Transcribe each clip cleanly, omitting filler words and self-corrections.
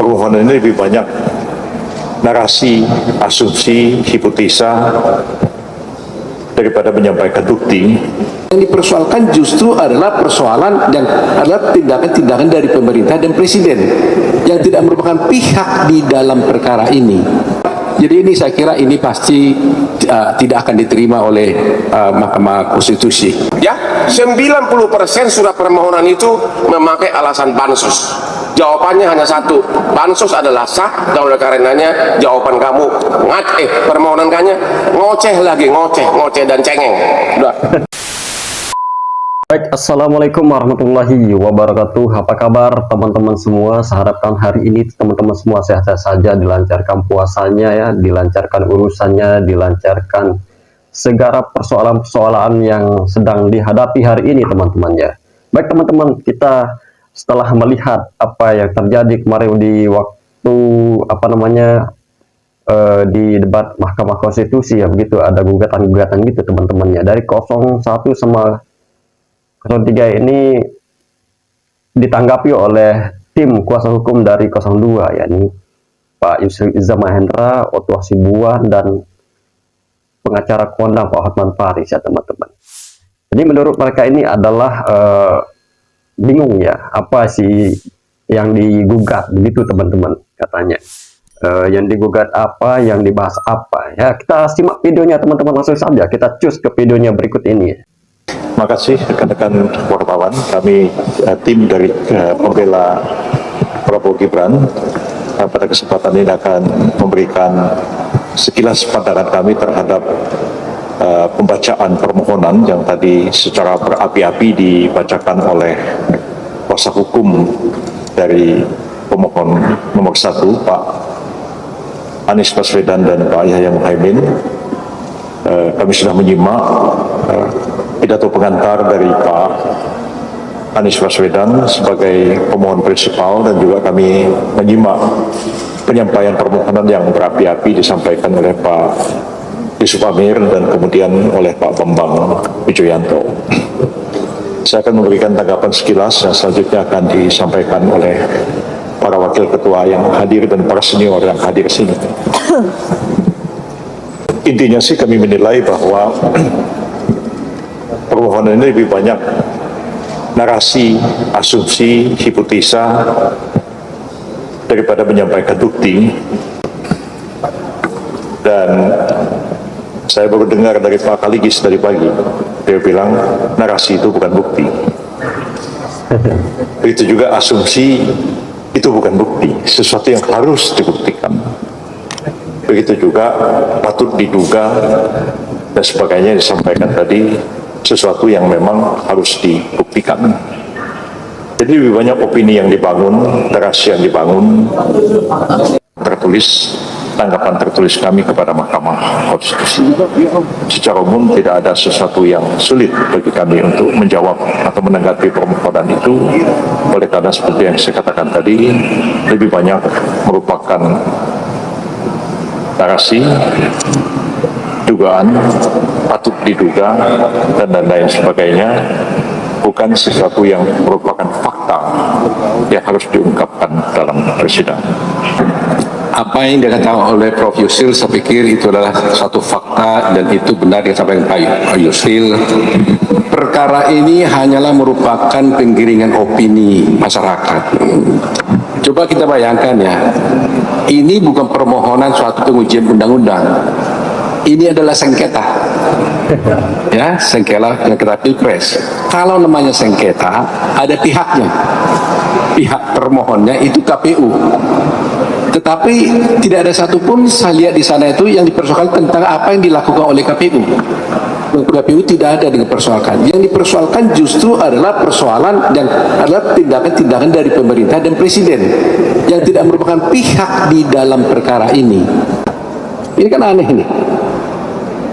permohonan ini lebih banyak narasi, asumsi, hipotesa daripada menyampaikan bukti. Yang dipersoalkan justru adalah persoalan dan adalah tindakan-tindakan dari pemerintah dan presiden yang tidak merupakan pihak di dalam perkara ini. Jadi ini saya kira ini pasti tidak akan diterima oleh Mahkamah Konstitusi. Ya, 90% surat permohonan itu memakai alasan bansos. Jawabannya hanya satu, bansos adalah sah, dan oleh karenanya jawaban kamu permohonan ngoceh lagi, ngoceh dan cengeng. Udah. Baik, assalamualaikum warahmatullahi wabarakatuh. Apa kabar teman-teman semua? Saya harapkan hari ini teman-teman semua sehat-sehat saja, dilancarkan puasanya ya, dilancarkan urusannya, dilancarkan segala persoalan-persoalan yang sedang dihadapi hari ini teman-teman ya. Baik teman-teman, kita setelah melihat apa yang terjadi kemarin di waktu di debat Mahkamah Konstitusi ya, begitu ada gugatan-gugatan gitu teman-teman ya, dari 01 sama 03 ini ditanggapi oleh tim kuasa hukum dari 02 yakni Pak Yusril Iza Mahendra, Otto Hasibuan dan pengacara kondang Pak Hotman Paris ya teman-teman. Jadi menurut mereka ini adalah bingung ya, apa sih yang digugat begitu teman-teman katanya. Yang digugat apa, yang dibahas apa ya, kita simak videonya teman-teman, langsung saja kita cus ke videonya berikut ini. Terima kasih rekan-rekan wartawan. Kami tim dari pembela Prabowo Gibran pada kesempatan ini akan memberikan sekilas pandangan kami terhadap pembacaan permohonan yang tadi secara berapi-api dibacakan oleh kuasa hukum dari pemohon nomor 1 Pak Anies Baswedan dan Pak Yahya Muhaimin. Kami sudah menyimak pidato pengantar dari Pak Anies Baswedan sebagai pemohon prinsipal, dan juga kami menyimak penyampaian permohonan yang berapi-api disampaikan oleh Pak Yusuf Amir dan kemudian oleh Pak Bambang Wijoyanto. Saya akan memberikan tanggapan sekilas yang selanjutnya akan disampaikan oleh para wakil ketua yang hadir dan para senior yang hadir sini. Intinya sih kami menilai bahwa permohonan ini lebih banyak narasi, asumsi, hipotesa daripada menyampaikan bukti. Dan saya baru dengar dari Pak Kaligis tadi pagi, dia bilang narasi itu bukan bukti. Begitu juga asumsi itu bukan bukti, sesuatu yang harus dibuktikan. Begitu juga patut diduga dan sebagainya disampaikan tadi, sesuatu yang memang harus dibuktikan. Jadi lebih banyak opini yang dibangun, narasi yang dibangun, tertulis, tanggapan tertulis kami kepada Mahkamah Konstitusi. Secara umum tidak ada sesuatu yang sulit bagi kami untuk menjawab atau menanggapi permohonan itu. Oleh karena seperti yang saya katakan tadi, lebih banyak merupakan narasi, dugaan, patut diduga, dan lain sebagainya, bukan sesuatu yang merupakan fakta yang harus diungkapkan dalam persidangan. Apa yang dikatakan oleh Prof. Yusril, saya pikir itu adalah satu fakta dan itu benar yang disampaikan Pak Yusril. Perkara ini hanyalah merupakan penggiringan opini masyarakat. Coba kita bayangkan ya, ini bukan permohonan suatu pengujian undang-undang. Ini adalah sengketa, ya, sengketa pilpres. Kalau namanya sengketa, ada pihaknya. Pihak termohonnya itu KPU. Tetapi tidak ada satupun saya lihat di sana itu yang dipersoalkan tentang apa yang dilakukan oleh KPU. KPU tidak ada dipersoalkan. Yang dipersoalkan justru adalah persoalan dan adalah tindakan-tindakan dari pemerintah dan presiden yang tidak merupakan pihak di dalam perkara ini. Ini kan aneh ini.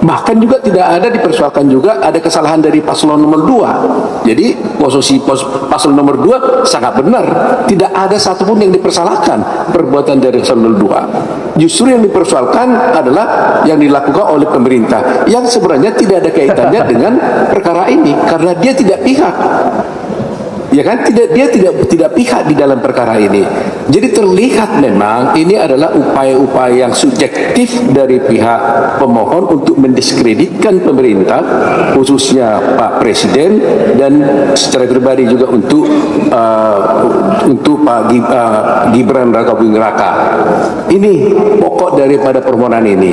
Bahkan juga tidak ada dipersoalkan juga ada kesalahan dari paslon nomor 2. Jadi posisi paslon nomor 2 sangat benar. Tidak ada satupun yang dipersalahkan perbuatan dari paslon nomor 2. Justru yang dipersoalkan adalah yang dilakukan oleh pemerintah, yang sebenarnya tidak ada kaitannya dengan perkara ini karena dia tidak pihak. ya kan, dia tidak pihak di dalam perkara ini. Jadi terlihat memang ini adalah upaya-upaya yang subjektif dari pihak pemohon untuk mendiskreditkan pemerintah, khususnya Pak Presiden, dan secara pribadi juga untuk Pak Gibran Rakabuming Raka. Ini pokok daripada permohonan ini.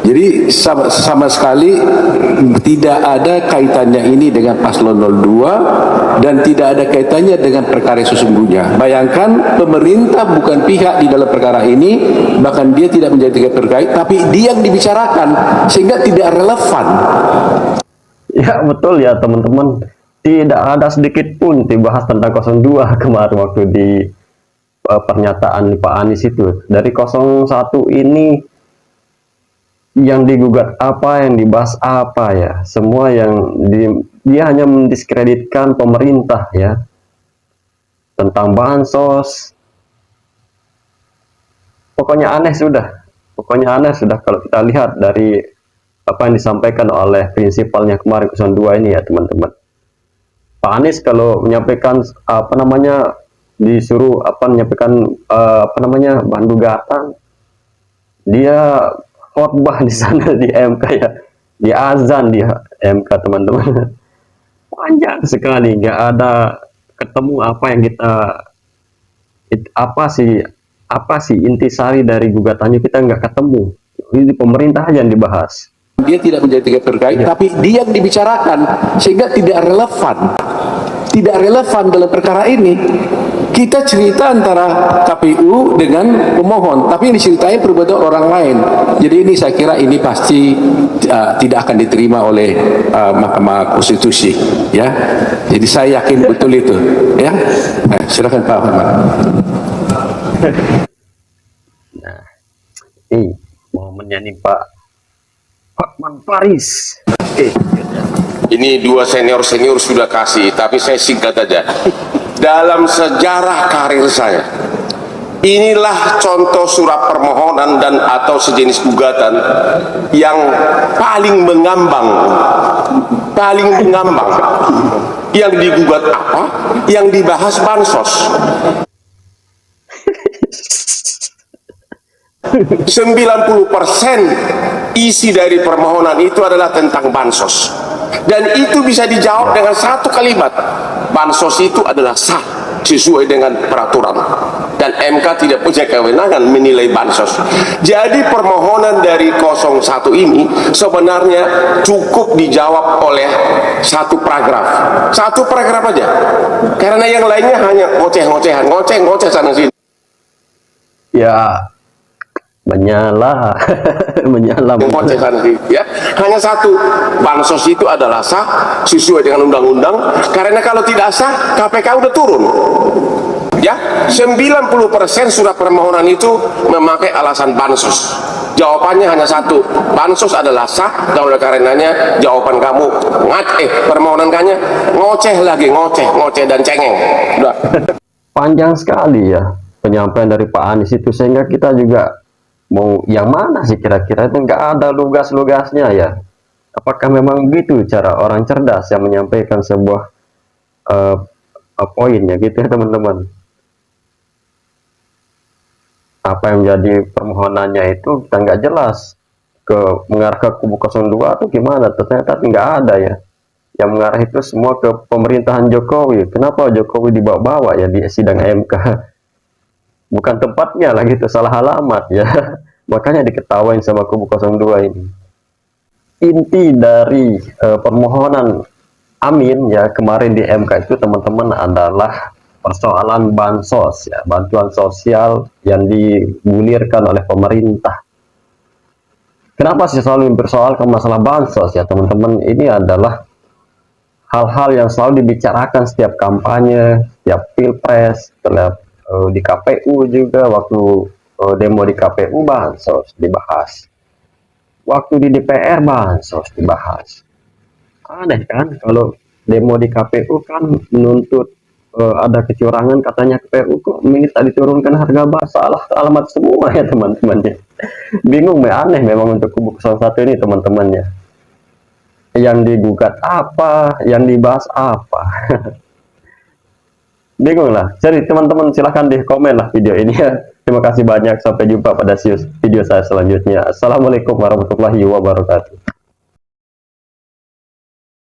Jadi sama sekali tidak ada kaitannya ini dengan paslon 02 dan tidak ada kaitannya dengan perkara yang sesungguhnya. Bayangkan pemerintah bukan pihak di dalam perkara ini, bahkan dia tidak menjadi terkait, tapi dia yang dibicarakan sehingga tidak relevan. Ya betul ya teman-teman, tidak ada sedikit pun dibahas tentang 02 kemarin waktu di pernyataan Pak Anies itu. Dari 01 ini yang digugat apa, yang dibahas apa ya, semua yang dia hanya mendiskreditkan pemerintah ya, tentang bansos. Pokoknya aneh sudah kalau kita lihat dari apa yang disampaikan oleh prinsipalnya kemarin 02 ini ya teman-teman. Pak Anies kalau menyampaikan disuruh menyampaikan bahan gugatan, dia khotbah di sana di MK ya, di azan di MK teman-teman. Panjang sekali, nggak ada ketemu apa yang kita apa sih intisari dari gugatannya, kita nggak ketemu. Ini pemerintah yang dibahas. Dia tidak menjadi terkait, tapi dia yang dibicarakan sehingga tidak relevan dalam perkara ini. Kita cerita antara KPU dengan pemohon, tapi yang diceritain perbuatan orang lain. Jadi ini saya kira ini pasti tidak akan diterima oleh Mahkamah Konstitusi, ya. Jadi saya yakin betul itu, ya. Silakan Pak Ahmad. Nah, ini momennya nih Pak Hotman Paris. Ini dua senior sudah kasih, tapi saya singkat aja. Dalam sejarah karir saya, inilah contoh surat permohonan dan atau sejenis gugatan yang paling mengambang. Yang digugat apa? Yang dibahas bansos. 90% isi dari permohonan itu adalah tentang bansos, dan itu bisa dijawab dengan satu kalimat: bansos itu adalah sah sesuai dengan peraturan, dan MK tidak punya kewenangan menilai bansos. Jadi permohonan dari 01 ini sebenarnya cukup dijawab oleh satu paragraf aja, karena yang lainnya hanya ngoceh sana sini. Ya menyala ya, hanya satu: bansos itu adalah sah sesuai dengan undang-undang, karena kalau tidak sah KPK udah turun. Ya, 90% surat permohonan itu memakai alasan bansos. Jawabannya hanya satu: bansos adalah sah, dan oleh karenanya jawaban kamu permohonan kanya ngoceh dan cengeng. Udah. Panjang sekali ya penyampaian dari Pak Anies itu, sehingga kita juga mau yang mana sih kira-kira, itu nggak ada lugas-lugasnya ya. Apakah memang begitu cara orang cerdas yang menyampaikan sebuah poinnya gitu ya teman-teman. Apa yang menjadi permohonannya itu kita nggak jelas mengarah ke kubu 02 atau gimana, ternyata nggak ada ya. Yang mengarah itu semua ke pemerintahan Jokowi. Kenapa Jokowi dibawa-bawa ya di sidang MK? Bukan tempatnya lah gitu, salah alamat ya. Makanya diketawain sama kubu 02 ini. Inti dari permohonan Amin ya kemarin di MK itu teman-teman adalah persoalan bansos ya, bantuan sosial yang digulirkan oleh pemerintah. Kenapa sih selalu mempersoalkan masalah bansos ya teman-teman? Ini adalah hal-hal yang selalu dibicarakan setiap kampanye, setiap pilpres, di KPU juga. Waktu demo di KPU bansos dibahas, waktu di DPR bansos dibahas. Aneh kan, kalau demo di KPU kan menuntut ada kecurangan, katanya KPU kok minta diturunkan harga bansos. Salah alamat semua ya teman-temannya. Bingung, aneh memang untuk kubu 01 ini teman-temannya. Yang digugat apa, yang dibahas apa. bingung lah. Jadi teman-teman silahkan di komen lah video ini ya. Terima kasih banyak, sampai jumpa pada video saya selanjutnya. Assalamualaikum warahmatullahi wabarakatuh.